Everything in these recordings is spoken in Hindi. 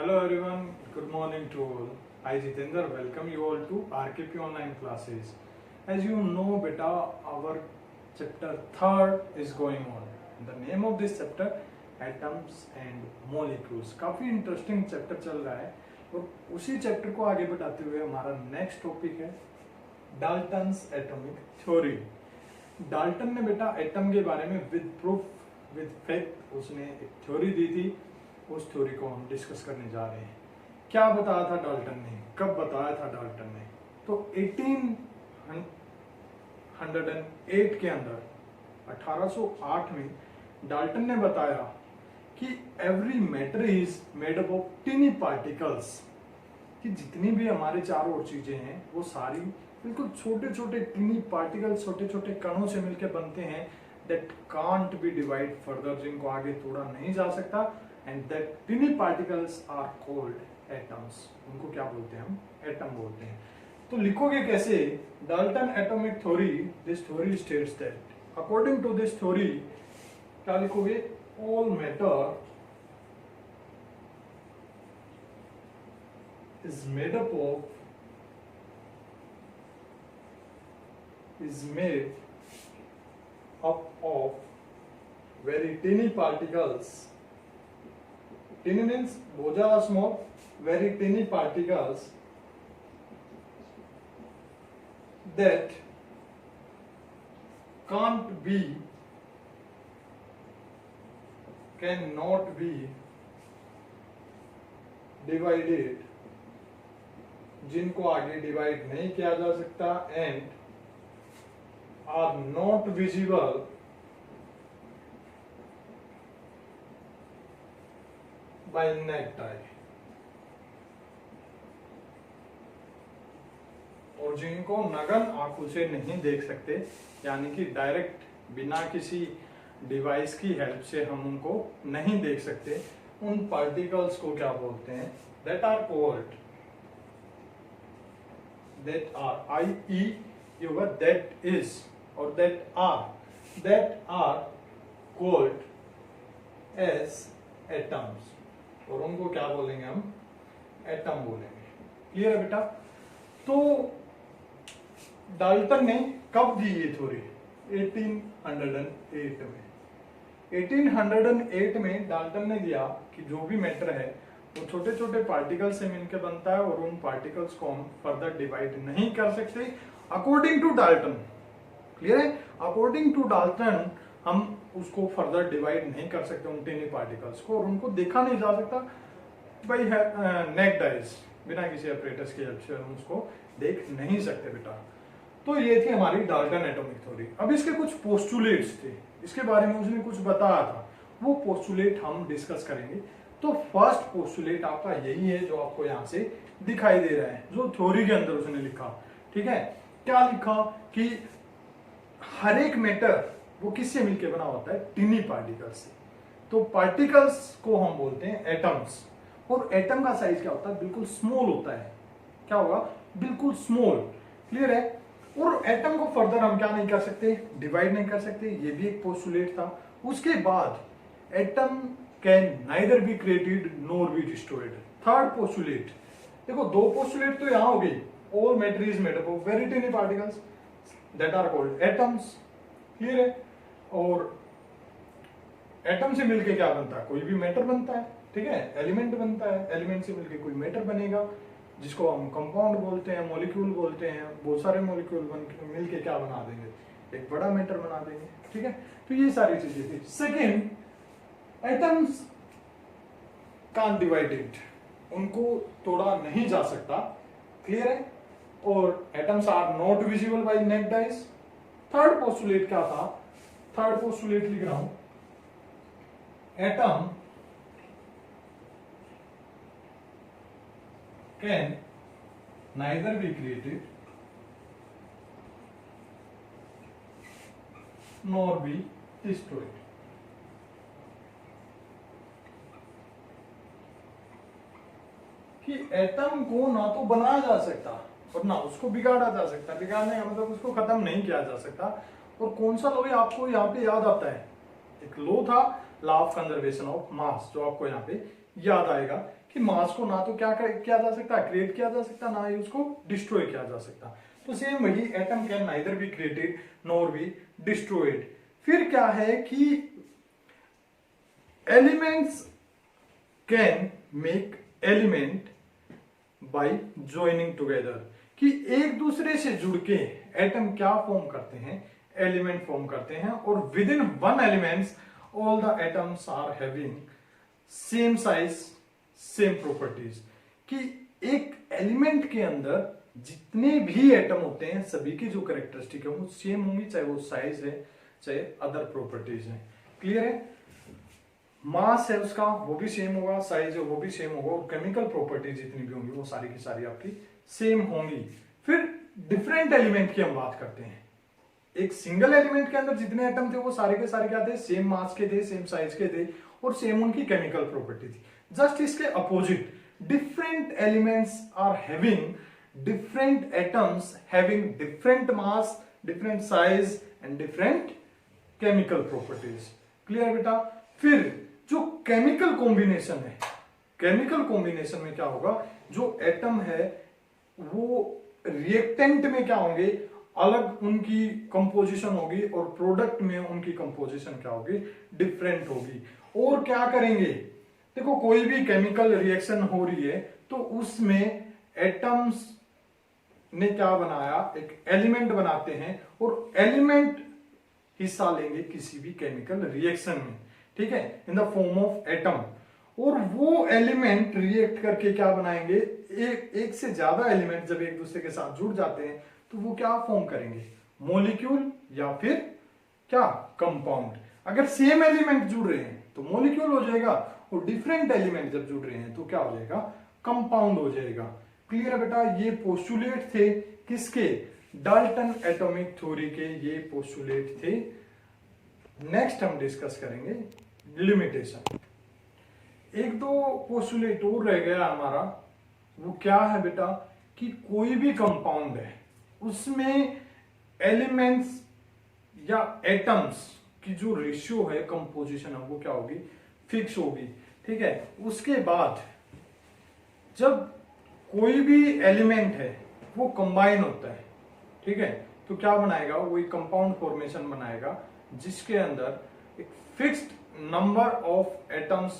Hello everyone, good morning to all. I Jitendra welcome you all to RKP online classes. As you know beta, our chapter 3rd is going on. The name of this chapter atoms and molecules. काफी इंटरेस्टिंग चैप्टर चल रहा है और उसी चैप्टर को आगे बढ़ाते हुए हमारा नेक्स्ट टॉपिक है डाल्टन्स एटॉमिक थ्योरी। डाल्टन ने बेटा एटम के बारे में विद प्रूफ विद फैक्ट उसने एक थ्योरी दी थी। उस थ्योरी को हम डिस्कस करने जा रहे हैं। क्या बताया था डाल्टन ने, कब बताया था डाल्टन ने? तो 1808 के अंदर 1808 में डाल्टन ने बताया कि every matter is made up of टिनी particles, कि जितनी भी हमारे चारों ओर चीजें हैं वो सारी बिल्कुल छोटे छोटे टिनी पार्टिकल्स, छोटे छोटे कणों से मिलकर बनते हैं। That can't be divide further, जिनको आगे तोड़ा नहीं जा सकता। And that tiny particles are called atoms. उनको क्या बोलते हैं? हम एटम बोलते हैं। तो लिखोगे कैसे? Dalton atomic theory, this theory states that according to this theory क्या लिखोगे? All matter is made up of very tiny particles. Tiny means boja are small, very tiny particles that cannot be divided, जिनको आगे डिवाइड नहीं किया जा सकता, and are not visible by naked eye, और जिनको नगन आंखों से नहीं देख सकते, यानी कि डायरेक्ट बिना किसी डिवाइस की हेल्प से हम उनको नहीं देख सकते, उन पार्टिकल्स को क्या बोलते हैं? That are called, that are I-E yoga, that is or that are called as atoms, और उनको क्या बोलेंगे? हम एटम बोलेंगे। क्लियर है बेटा? तो डाल्टन ने कब दी ये थ्योरी? 1808 में। 1808 में डाल्टन ने दिया कि जो भी मैटर है वो छोटे छोटे पार्टिकल्स से मिलकर बनता है, और उन पार्टिकल्स को हम फर्दर डिवाइड नहीं कर सकते अकॉर्डिंग टू डाल्टन। क्लियर है? अकॉर्डिंग टू डाल्टन हम उसको फर्दर डिवाइड नहीं कर सकते उन टिनी पार्टिकल्स को, और उनको देखा नहीं जा सकता बाय नेक्ड आइज, बिना किसी ऑपरेटर्स की हेल्प से हम उसको देख नहीं सकते बेटा। तो ये थी हमारी डाल्टन एटॉमिक थ्योरी। अब इसके कुछ पोस्टुलेट्स थे, इसके बारे में उसने कुछ बताया था, वो पोस्टुलेट हम डिस्कस करेंगे। तो फर्स्ट पोस्टुलेट आपका यही है जो आपको यहां से दिखाई दे रहा है, जो थ्योरी के अंदर उसने लिखा। ठीक है? क्या लिखा? कि हर एक मैटर वो किससे मिलके बना होता है? टिनी पार्टिकल्स से। तो पार्टिकल्स को हम बोलते हैं एटम्स, और एटम का साइज क्या होता है? बिल्कुल स्मॉल होता है। क्या होगा? बिल्कुल स्मॉल। क्लियर है? और एटम को फर्दर हम क्या नहीं कर सकते? डिवाइड नहीं कर सकते। ये भी एक पोस्टुलेट था। उसके बाद atom can neither be created nor be destroyed. Third postulate, देखो दो पोस्टुलेट तो यहां हो गई। All matter is made up of very tiny particles that are called atoms. Clear है? और एटम से मिलके क्या बनता है? कोई भी मैटर बनता है। ठीक है? एलिमेंट बनता है, एलिमेंट से मिलके कोई मैटर बनेगा, जिसको हम कंपाउंड बोलते हैं, मॉलिक्यूल बोलते हैं। बहुत सारे मॉलिक्यूल मिलके क्या बना देंगे? एक बड़ा मैटर बना देंगे। ठीक है? तो ये सारी चीजें थी। सेकेंड, एटम्स कांट डिवाइडेड, उनको तोड़ा नहीं जा सकता। क्लियर है? और atoms are not visible by naked eyes. Third postulate क्या था? थर्ड पोस्टुलेट लिख रहा हूं, atom can neither be created nor be destroyed. कि एटम को ना तो बनाया जा सकता और ना उसको बिगाड़ा जा सकता। बिगाड़ने का मतलब उसको खत्म नहीं किया जा सकता। और कौन सा लॉ आपको यहाँ पे याद आता है? एक लॉ था, law of conservation of mass, जो आपको यहाँ पे याद आएगा कि मास को ना तो क्या किया जा सकता, क्रिएट किया जा सकता, ना ही उसको डिस्ट्रॉय किया जा सकता। तो सेम वही, atom can neither be created nor be destroyed. फिर क्या है कि elements can make element by joining together, कि एक दूसरे से जुड़ के एटम क्या फॉर्म करते हैं, एलिमेंट फॉर्म करते हैं। और within one elements all the atoms are having same size same properties, कि एक एलिमेंट के अंदर जितने भी एटम होते हैं सभी की जो कैरेक्टरिस्टिक है वो सेम होंगी, चाहे वो साइज है चाहे अदर प्रॉपर्टीज है। क्लियर है? मास है उसका वो भी सेम होगा, साइज है वो भी सेम होगा, और केमिकल प्रॉपर्टीज जितनी भी होंगी वो सारी की सारी आपकी सेम होंगी। फिर डिफरेंट एलिमेंट की हम बात करते हैं। एक सिंगल एलिमेंट के अंदर जितने एटम थे वो सारे के सारे क्या थे, सेम मास के थे, सेम साइज के थे, और सेम उनकी केमिकल प्रॉपर्टी थी। जस्ट इसके opposite different elements are having different atoms having different mass, different size and different chemical properties. Clear बेटा? फिर जो केमिकल कॉम्बिनेशन है, केमिकल कॉम्बिनेशन में क्या होगा, जो एटम है वो रिएक्टेंट में क्या होंगे, अलग उनकी कंपोजिशन होगी, और प्रोडक्ट में उनकी कंपोजिशन क्या होगी, डिफरेंट होगी। और क्या करेंगे, देखो कोई भी केमिकल रिएक्शन हो रही है तो उसमें एटम्स ने क्या बनाया, एक एलिमेंट बनाते हैं, और एलिमेंट हिस्सा लेंगे किसी भी केमिकल रिएक्शन में, ठीक है, in the form of atom. और वो एलिमेंट रिएक्ट करके क्या बनाएंगे, एक से ज्यादा एलिमेंट जब एक दूसरे के साथ जुड़ जाते हैं तो वो क्या फॉर्म करेंगे, मॉलिक्यूल या फिर क्या, कंपाउंड। अगर सेम एलिमेंट जुड़ रहे हैं तो मॉलिक्यूल हो जाएगा, और डिफरेंट एलिमेंट जब जुड़ रहे हैं तो क्या हो जाएगा, कंपाउंड हो जाएगा। क्लियर है बेटा? ये पोस्टुलेट थे किसके, डाल्टन एटॉमिक थ्योरी के ये पोस्टुलेट थे। नेक्स्ट हम डिस्कस करेंगे लिमिटेशन। एक दो पोस्टुलेट और रह गया हमारा, वो क्या है बेटा, कि कोई भी कंपाउंड है उसमें एलिमेंट्स या एटम्स की जो रेशियो है, कंपोजिशन है, वो क्या होगी, फिक्स होगी। ठीक है, उसके बाद जब कोई भी एलिमेंट है वो कंबाइन होता है, ठीक है, तो क्या बनाएगा, वो एक कंपाउंड फॉर्मेशन बनाएगा जिसके अंदर एक fixed number of atoms,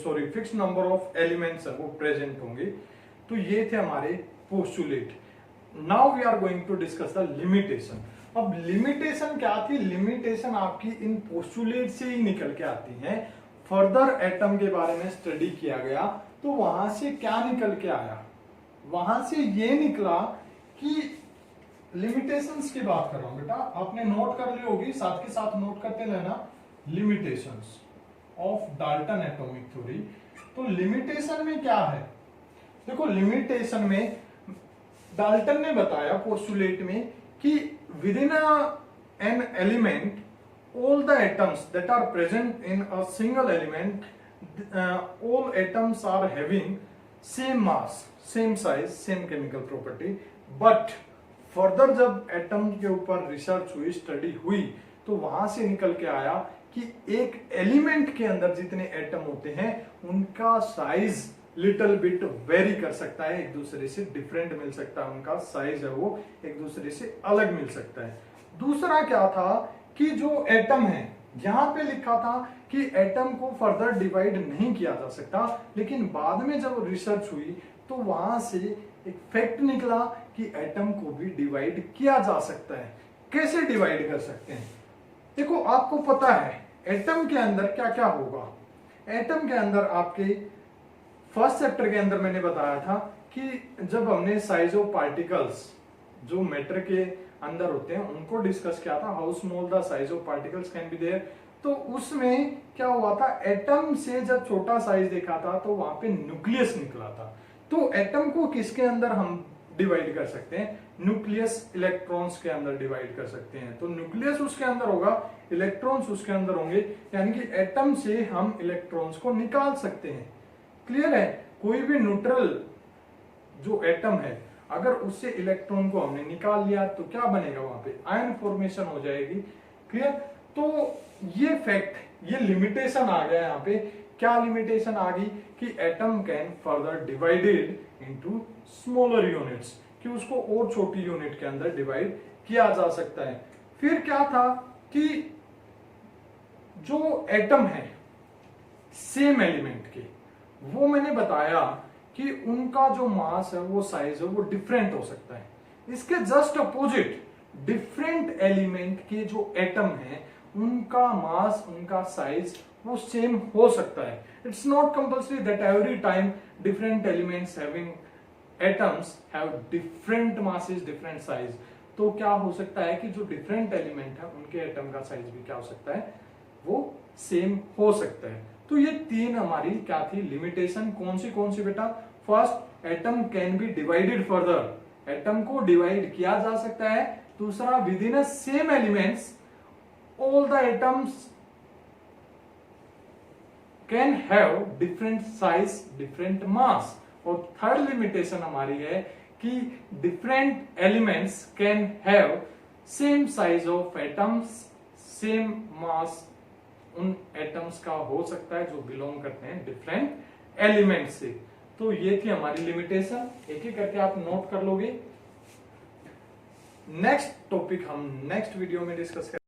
sorry fixed number of elements है वो प्रेजेंट होंगे। तो ये थे हमारे postulate. Now we are going to discuss the limitation. अब लिमिटेशन क्या थी, लिमिटेशन आपकी इन पोस्टुलेट से ही निकल के आती है। फर्दर एटम के बारे में स्टडी किया गया तो वहां से क्या निकल के आया, वहां से ये निकला कि लिमिटेशंस की बात कर रहा हूं बेटा, आपने नोट कर ली होगी, साथ के साथ नोट करते रहना, limitations of Dalton atomic theory. तो लिमिटेशन में क्या है, देखो लिमिटेशन में डाल्टन ने बताया पोस्टुलेट में कि with in an element all the atoms that are present in a single element, all atoms are having same mass, same size, same chemical property, but further जब एटम के ऊपर रिसर्च हुई, स्टडी हुई, तो वहां से निकल के आया कि एक एलिमेंट के अंदर जितने एटम होते हैं उनका साइज लिटिल बिट वेरी कर सकता है, एक दूसरे से डिफरेंट मिल सकता है, उनका साइज है वो एक दूसरे से अलग मिल सकता है। दूसरा क्या था कि जो एटम है, यहां पे लिखा था कि एटम को फर्दर डिवाइड नहीं किया जा सकता, लेकिन बाद में जब रिसर्च हुई तो वहां से एक फैक्ट निकला कि एटम को भी डिवाइड किया जा सकता है। कैसे डिवाइड कर सकते हैं, देखो आपको पता है एटम के अंदर क्या क्या होगा। एटम के अंदर आपके फर्स्ट चैप्टर के अंदर मैंने बताया था कि जब हमने साइज ऑफ पार्टिकल्स जो मैटर के अंदर होते हैं उनको डिस्कस किया था, how small the size of particles can be there, तो उसमें क्या हुआ था, एटम से जब छोटा साइज देखा था तो वहां पे न्यूक्लियस निकला था। तो एटम को किसके अंदर हम डिवाइड कर सकते हैं, न्यूक्लियस इलेक्ट्रॉन्स के अंदर डिवाइड कर सकते हैं। तो न्यूक्लियस उसके अंदर होगा, इलेक्ट्रॉन्स उसके अंदर होंगे, यानी कि एटम से हम इलेक्ट्रॉन्स को निकाल सकते हैं। क्लियर है? कोई भी न्यूट्रल जो एटम है अगर उससे इलेक्ट्रॉन को हमने निकाल लिया तो क्या बनेगा, वहां पे आयन फॉर्मेशन हो जाएगी। क्लियर? तो ये फैक्ट, ये लिमिटेशन आ गया यहाँ पे क्या लिमिटेशन आ गई कि atom can further divided into smaller units, कि उसको और छोटी यूनिट के अंदर डिवाइड किया जा सकता है। फिर क्या था कि जो एटम है सेम एलिमेंट के, वो मैंने बताया कि उनका जो मास है वो साइज है वो डिफरेंट हो सकता है। इसके जस्ट अपोजिट डिफरेंट एलिमेंट के जो एटम है उनका मास, उनका साइज वो सेम हो सकता है। It's not compulsory that every time different elements having atoms have different masses, different size. तो क्या हो सकता है कि जो डिफरेंट एलिमेंट है उनके एटम का साइज भी क्या हो सकता है, वो सेम हो सकता है। तो ये तीन हमारी क्या थी लिमिटेशन, कौन सी बेटा? First, atom can be divided further, atom को डिवाइड किया जा सकता है। दूसरा, with in a same elements all the atoms can have different size, different mass. और थर्ड लिमिटेशन हमारी है कि different elements can have same size of atoms, same mass उन एटम्स का हो सकता है जो बिलोंग करते हैं डिफरेंट एलिमेंट्स से। तो ये थी हमारी लिमिटेशन, एक एक करके आप नोट कर लोगे। नेक्स्ट टॉपिक हम नेक्स्ट वीडियो में डिस्कस करेंगे।